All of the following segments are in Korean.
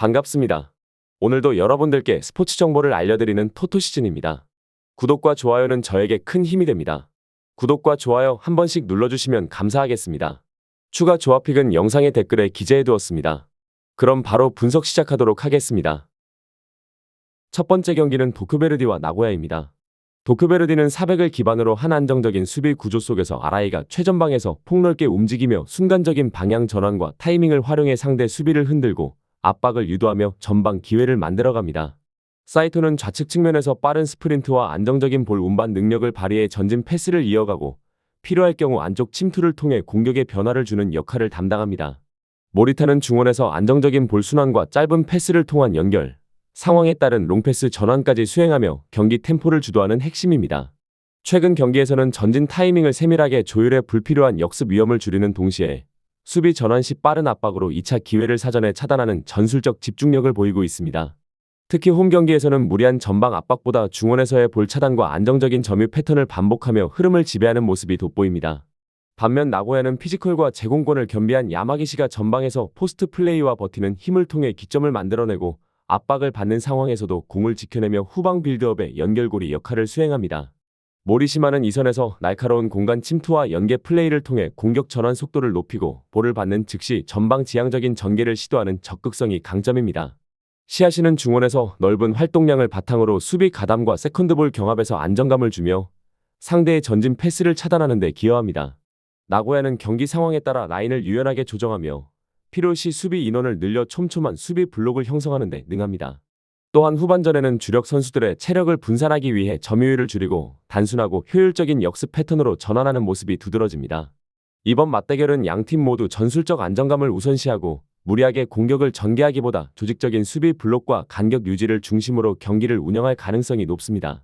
반갑습니다. 오늘도 여러분들께 스포츠 정보를 알려드리는 토토시즌입니다. 구독과 좋아요는 저에게 큰 힘이 됩니다. 구독과 좋아요 한 번씩 눌러주시면 감사하겠습니다. 추가 조합픽은 영상의 댓글에 기재해두었습니다. 그럼 바로 분석 시작하도록 하겠습니다. 첫 번째 경기는 도쿄베르디와 나고야입니다. 도쿄베르디는 400을 기반으로 한 안정적인 수비 구조 속에서 아라이가 최전방에서 폭넓게 움직이며 순간적인 방향 전환과 타이밍을 활용해 상대 수비를 흔들고 압박을 유도하며 전방 기회를 만들어갑니다. 사이토는 좌측 측면에서 빠른 스프린트와 안정적인 볼 운반 능력을 발휘해 전진 패스를 이어가고 필요할 경우 안쪽 침투를 통해 공격에 변화를 주는 역할을 담당합니다. 모리타는 중원에서 안정적인 볼 순환과 짧은 패스를 통한 연결, 상황에 따른 롱패스 전환까지 수행하며 경기 템포를 주도하는 핵심입니다. 최근 경기에서는 전진 타이밍을 세밀하게 조율해 불필요한 역습 위험을 줄이는 동시에 수비 전환 시 빠른 압박으로 2차 기회를 사전에 차단하는 전술적 집중력을 보이고 있습니다. 특히 홈 경기에서는 무리한 전방 압박보다 중원에서의 볼 차단과 안정적인 점유 패턴을 반복하며 흐름을 지배하는 모습이 돋보입니다. 반면 나고야는 피지컬과 제공권을 겸비한 야마기시가 전방에서 포스트 플레이와 버티는 힘을 통해 기점을 만들어내고 압박을 받는 상황에서도 공을 지켜내며 후방 빌드업의 연결고리 역할을 수행합니다. 모리시마는 이선에서 날카로운 공간 침투와 연계 플레이를 통해 공격 전환 속도를 높이고 볼을 받는 즉시 전방 지향적인 전개를 시도하는 적극성이 강점입니다. 시아시는 중원에서 넓은 활동량을 바탕으로 수비 가담과 세컨드볼 경합에서 안정감을 주며 상대의 전진 패스를 차단하는 데 기여합니다. 나고야는 경기 상황에 따라 라인을 유연하게 조정하며 필요시 수비 인원을 늘려 촘촘한 수비 블록을 형성하는 데 능합니다. 또한 후반전에는 주력 선수들의 체력을 분산하기 위해 점유율을 줄이고 단순하고 효율적인 역습 패턴으로 전환하는 모습이 두드러집니다. 이번 맞대결은 양팀 모두 전술적 안정감을 우선시하고 무리하게 공격을 전개하기보다 조직적인 수비 블록과 간격 유지를 중심으로 경기를 운영할 가능성이 높습니다.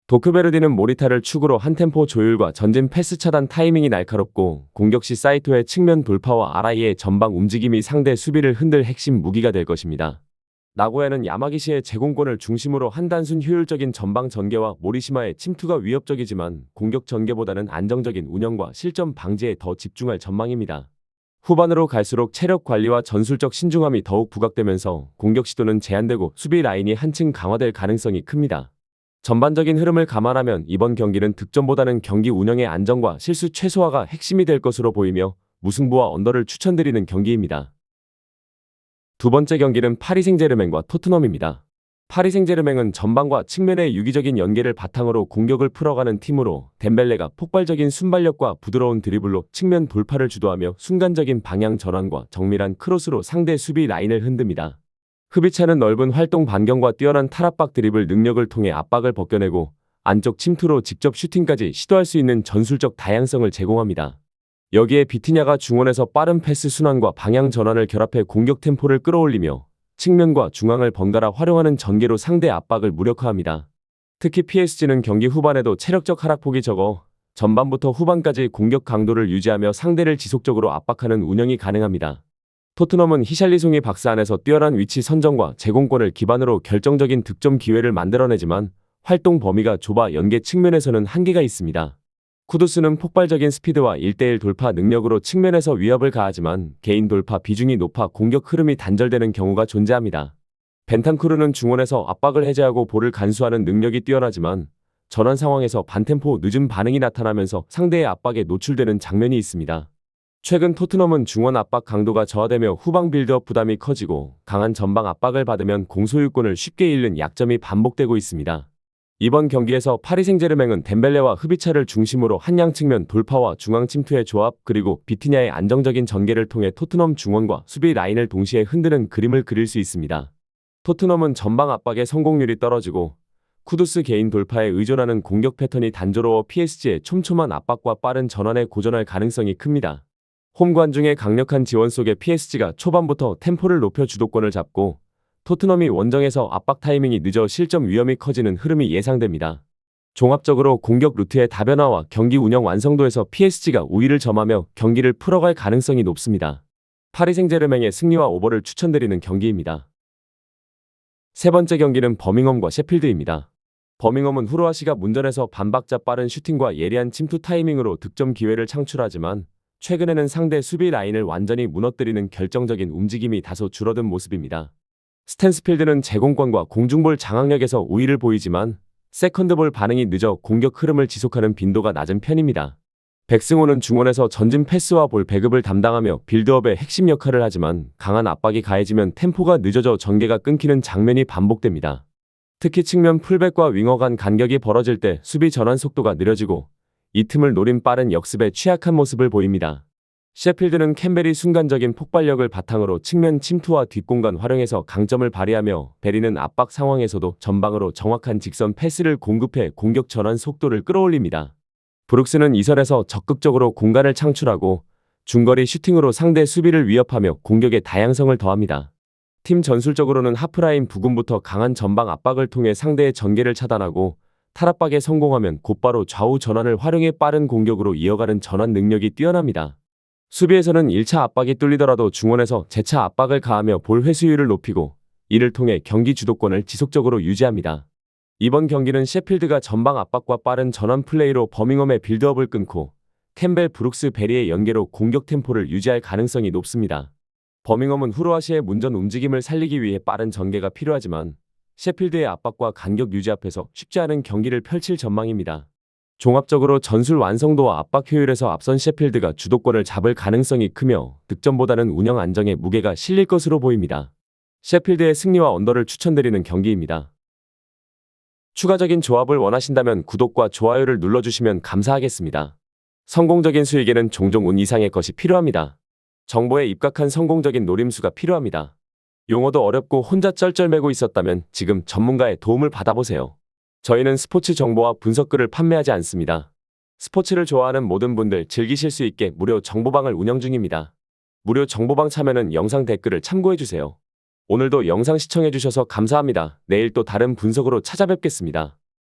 도쿄베르디는 모리타를 축으로 한 템포 조율과 전진 패스 차단 타이밍이 날카롭고 공격 시 사이토의 측면 돌파와 아라이의 전방 움직임이 상대 수비를 흔들 핵심 무기가 될 것입니다. 나고야는 야마기시의 제공권을 중심으로 한 단순 효율적인 전방 전개와 모리시마의 침투가 위협적이지만 공격 전개보다는 안정적인 운영과 실점 방지에 더 집중할 전망입니다. 후반으로 갈수록 체력 관리와 전술적 신중함이 더욱 부각되면서 공격 시도는 제한되고 수비 라인이 한층 강화될 가능성이 큽니다. 전반적인 흐름을 감안하면 이번 경기는 득점보다는 경기 운영의 안정과 실수 최소화가 핵심이 될 것으로 보이며 무승부와 언더를 추천드리는 경기입니다. 두 번째 경기는 파리 생제르맹과 토트넘입니다. 파리 생제르맹은 전방과 측면의 유기적인 연계를 바탕으로 공격을 풀어가는 팀으로 덴벨레가 폭발적인 순발력과 부드러운 드리블로 측면 돌파를 주도하며 순간적인 방향 전환과 정밀한 크로스로 상대 수비 라인을 흔듭니다. 흐비차는 넓은 활동 반경과 뛰어난 탈압박 드리블 능력을 통해 압박을 벗겨내고 안쪽 침투로 직접 슈팅까지 시도할 수 있는 전술적 다양성을 제공합니다. 여기에 비티냐가 중원에서 빠른 패스 순환과 방향 전환을 결합해 공격 템포를 끌어올리며 측면과 중앙을 번갈아 활용하는 전개로 상대 압박을 무력화합니다. 특히 PSG는 경기 후반에도 체력적 하락폭이 적어 전반부터 후반까지 공격 강도를 유지하며 상대를 지속적으로 압박하는 운영이 가능합니다. 토트넘은 히샬리송이 박스 안에서 뛰어난 위치 선정과 제공권을 기반으로 결정적인 득점 기회를 만들어내지만 활동 범위가 좁아 연계 측면에서는 한계가 있습니다. 쿠두스는 폭발적인 스피드와 1대1 돌파 능력으로 측면에서 위협을 가하지만 개인 돌파 비중이 높아 공격 흐름이 단절되는 경우가 존재합니다. 벤탄쿠르는 중원에서 압박을 해제하고 볼을 간수하는 능력이 뛰어나지만 전환 상황에서 반템포 늦은 반응이 나타나면서 상대의 압박에 노출되는 장면이 있습니다. 최근 토트넘은 중원 압박 강도가 저하되며 후방 빌드업 부담이 커지고 강한 전방 압박을 받으면 공소유권을 쉽게 잃는 약점이 반복되고 있습니다. 이번 경기에서 파리 생제르맹은 덴벨레와 흐비차를 중심으로 한양 측면 돌파와 중앙 침투의 조합 그리고 비티냐의 안정적인 전개를 통해 토트넘 중원과 수비 라인을 동시에 흔드는 그림을 그릴 수 있습니다. 토트넘은 전방 압박의 성공률이 떨어지고 쿠두스 개인 돌파에 의존하는 공격 패턴이 단조로워 PSG의 촘촘한 압박과 빠른 전환에 고전할 가능성이 큽니다. 홈 관중의 강력한 지원 속에 PSG가 초반부터 템포를 높여 주도권을 잡고 토트넘이 원정에서 압박 타이밍이 늦어 실점 위험이 커지는 흐름이 예상됩니다. 종합적으로 공격 루트의 다변화와 경기 운영 완성도에서 PSG가 우위를 점하며 경기를 풀어갈 가능성이 높습니다. 파리 생제르맹의 승리와 오버를 추천드리는 경기입니다. 세 번째 경기는 버밍엄과 셰필드입니다. 버밍엄은 후르아시가 문전에서 반박자 빠른 슈팅과 예리한 침투 타이밍으로 득점 기회를 창출하지만 최근에는 상대 수비 라인을 완전히 무너뜨리는 결정적인 움직임이 다소 줄어든 모습입니다. 스탠스필드는 제공권과 공중볼 장악력에서 우위를 보이지만 세컨드볼 반응이 늦어 공격 흐름을 지속하는 빈도가 낮은 편입니다. 백승호는 중원에서 전진 패스와 볼 배급을 담당하며 빌드업의 핵심 역할을 하지만 강한 압박이 가해지면 템포가 늦어져 전개가 끊기는 장면이 반복됩니다. 특히 측면 풀백과 윙어 간 간격이 벌어질 때 수비 전환 속도가 느려지고 이 틈을 노린 빠른 역습에 취약한 모습을 보입니다. 셰필드는 캠벨이 순간적인 폭발력을 바탕으로 측면 침투와 뒷공간 활용해서 강점을 발휘하며 베리는 압박 상황에서도 전방으로 정확한 직선 패스를 공급해 공격 전환 속도를 끌어올립니다. 브룩스는 이선에서 적극적으로 공간을 창출하고 중거리 슈팅으로 상대 수비를 위협하며 공격의 다양성을 더합니다. 팀 전술적으로는 하프라인 부근부터 강한 전방 압박을 통해 상대의 전개를 차단하고 탈압박에 성공하면 곧바로 좌우 전환을 활용해 빠른 공격으로 이어가는 전환 능력이 뛰어납니다. 수비에서는 1차 압박이 뚫리더라도 중원에서 재차 압박을 가하며 볼 회수율을 높이고 이를 통해 경기 주도권을 지속적으로 유지합니다. 이번 경기는 셰필드가 전방 압박과 빠른 전환 플레이로 버밍엄의 빌드업을 끊고 캠벨 브룩스 베리의 연계로 공격 템포를 유지할 가능성이 높습니다. 버밍엄은 후르아시의 문전 움직임을 살리기 위해 빠른 전개가 필요하지만 셰필드의 압박과 간격 유지 앞에서 쉽지 않은 경기를 펼칠 전망입니다. 종합적으로 전술 완성도와 압박 효율에서 앞선 셰필드가 주도권을 잡을 가능성이 크며 득점보다는 운영 안정에 무게가 실릴 것으로 보입니다. 셰필드의 승리와 언더를 추천드리는 경기입니다. 추가적인 조합을 원하신다면 구독과 좋아요를 눌러주시면 감사하겠습니다. 성공적인 수익에는 종종 운 이상의 것이 필요합니다. 정보에 입각한 성공적인 노림수가 필요합니다. 용어도 어렵고 혼자 쩔쩔매고 있었다면 지금 전문가의 도움을 받아보세요. 저희는 스포츠 정보와 분석글을 판매하지 않습니다. 스포츠를 좋아하는 모든 분들 즐기실 수 있게 무료 정보방을 운영 중입니다. 무료 정보방 참여는 영상 댓글을 참고해주세요. 오늘도 영상 시청해주셔서 감사합니다. 내일 또 다른 분석으로 찾아뵙겠습니다.